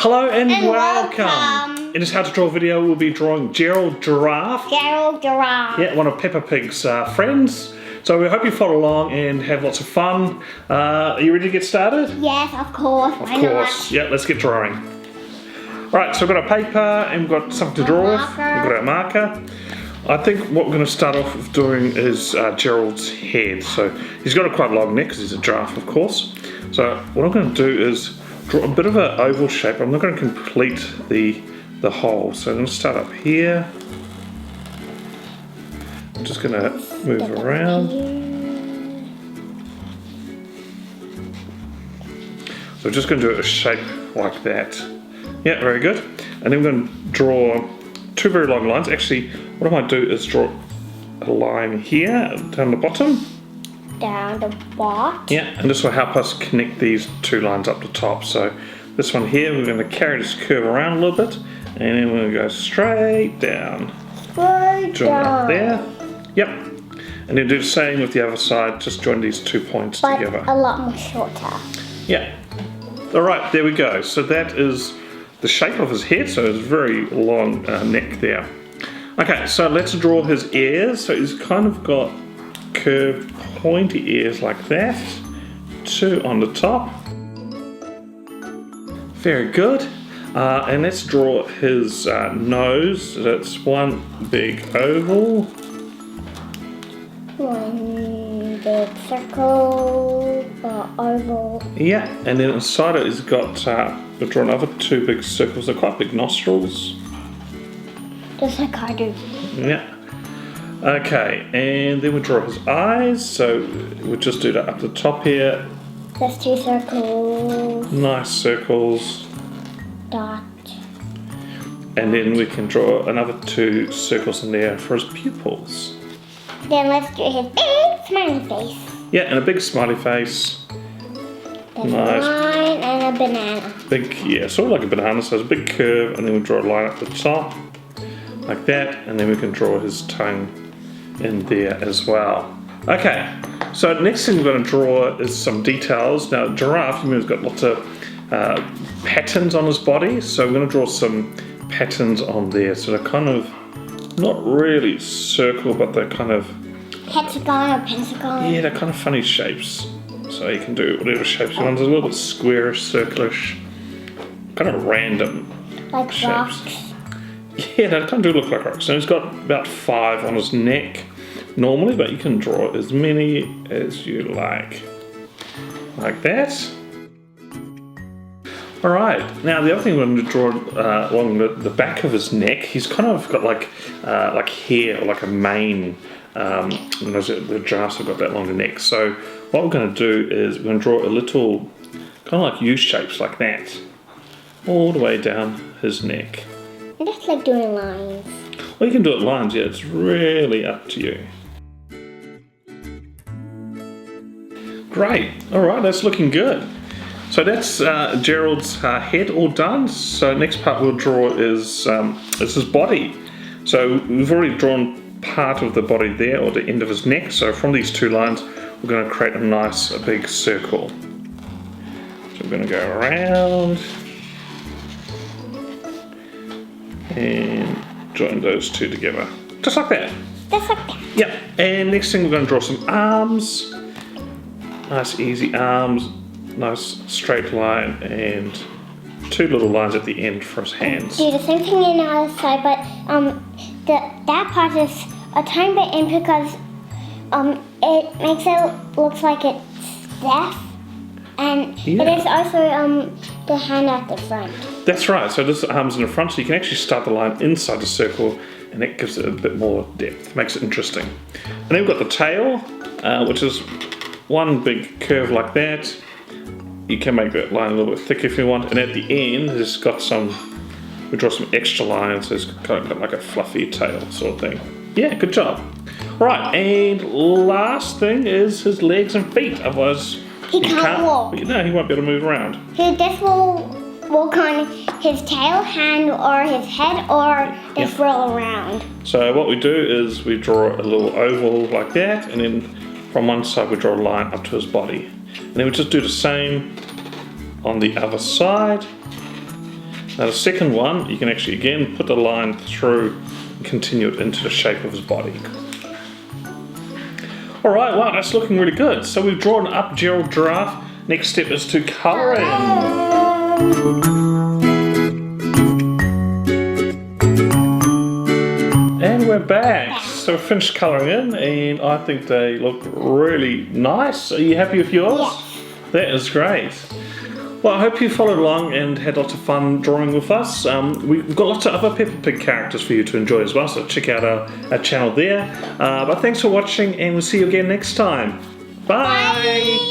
Hello and welcome. In this How to Draw video, we'll be drawing Gerald Giraffe. Gerald Giraffe. Yeah, one of Peppa Pig's friends. So we hope you follow along and have lots of fun. Are you ready to get started? Yes, of course. Of course. Yeah, let's get drawing. Right, so we've got our paper and we've got something to draw with. We've got our marker. I think what we're going to start off with doing is Gerald's head. So he's got a quite long neck because he's a giraffe, of course. So what I'm going to do is draw a bit of an oval shape. I'm not going to complete the hole. So I'm going to start up here. I'm just going to move around. So I'm just going to do a shape like that. Yeah, very good. And then we're going to draw two very long lines. Actually, what I might do is draw a line here down the bottom. Down the bottom. Yeah, and this will help us connect these two lines up the top. So this one here, we're going to carry this curve around a little bit, and then we're going to go straight down. Straight join down. Up there. Yep. And then do the same with the other side. Just join these 2 points but together. A lot more shorter. Yeah. All right, there we go. So that is the shape of his head. So it's a very long neck there. Okay, so let's draw his ears. So he's kind of got curved, pointy ears like that. Two on the top. Very good. And let's draw his nose. That's one big oval. One big circle or oval. Yeah, and then inside it, he's got, we'll draw another two big circles. They're quite big nostrils. Just like I do. Yeah. Okay, and then we draw his eyes. So we'll just do that up the top here. There's two circles. Nice circles. Dot. And then we can draw another two circles in there for his pupils. Then let's do his big smiley face. Yeah, and a big smiley face. There's Nice. a line and a banana. Big, yeah, sort of like a banana. So it's a big curve, and then we draw a line up the top, like that, and then we can draw his tongue in there as well. Okay, so next thing we're going to draw is some details. Now, giraffe, you know, has got lots of patterns on his body, so we're going to draw some patterns on there. So they're kind of not really circle, but they're kind of Hexagon or pentagon. yeah, they're kind of funny shapes. So you can do whatever shapes you want. There's a little bit squarish, circulish, kind of random Like shapes. rocks. Yeah, they kind of do look like rocks. So he's got about 5 on his neck normally, but you can draw as many as you like that. All right, now the other thing we're going to draw along the back of his neck, he's kind of got like hair, or like a mane. You know, the giraffes have got that longer neck. So what we're going to do is we're going to draw a little kind of like U shapes like that, all the way down his neck. And that's like doing lines. Well, you can do it lines, yeah, it's really up to you. Great, all right, that's looking good. So that's Gerald's head all done. So next part we'll draw is his body. So we've already drawn part of the body there, or the end of his neck. So from these two lines, we're going to create a big circle. So we're going to go around and join those two together, just like that. Just like that. Yep. And next thing we're going to draw some arms. Nice easy arms. Nice straight line and two little lines at the end for his hands. Do the same thing on the other side, but that part is a tiny bit in because it makes it look like it's deaf, and Yeah. it is also the hand at the front. That's right. So this arm's in the front, so you can actually start the line inside the circle, and that gives it a bit more depth, makes it interesting. And then we've got the tail, which is one big curve like that. You can make that line a little bit thicker if you want, and at the end, it's got we draw some extra lines, so it's kind of got like a fluffy tail sort of thing. Yeah, good job. Right, and last thing is his legs and feet, otherwise He can't walk. No, he won't be able to move around. This will walk on his tail, hand, or his head, or just roll around. So what we do is we draw a little oval like that, and then from one side we draw a line up to his body. And then we just do the same on the other side. Now the second one, you can actually again put the line through and continue it into the shape of his body. Alright, wow, that's looking really good. So we've drawn up Gerald Giraffe. Next step is to colouring. And we're back. So we've finished colouring in and I think they look really nice. Are you happy with yours? Yes. That is great. Well, I hope you followed along and had lots of fun drawing with us. We've got lots of other Peppa Pig characters for you to enjoy as well, so check out our channel there. But thanks for watching and we'll see you again next time. Bye.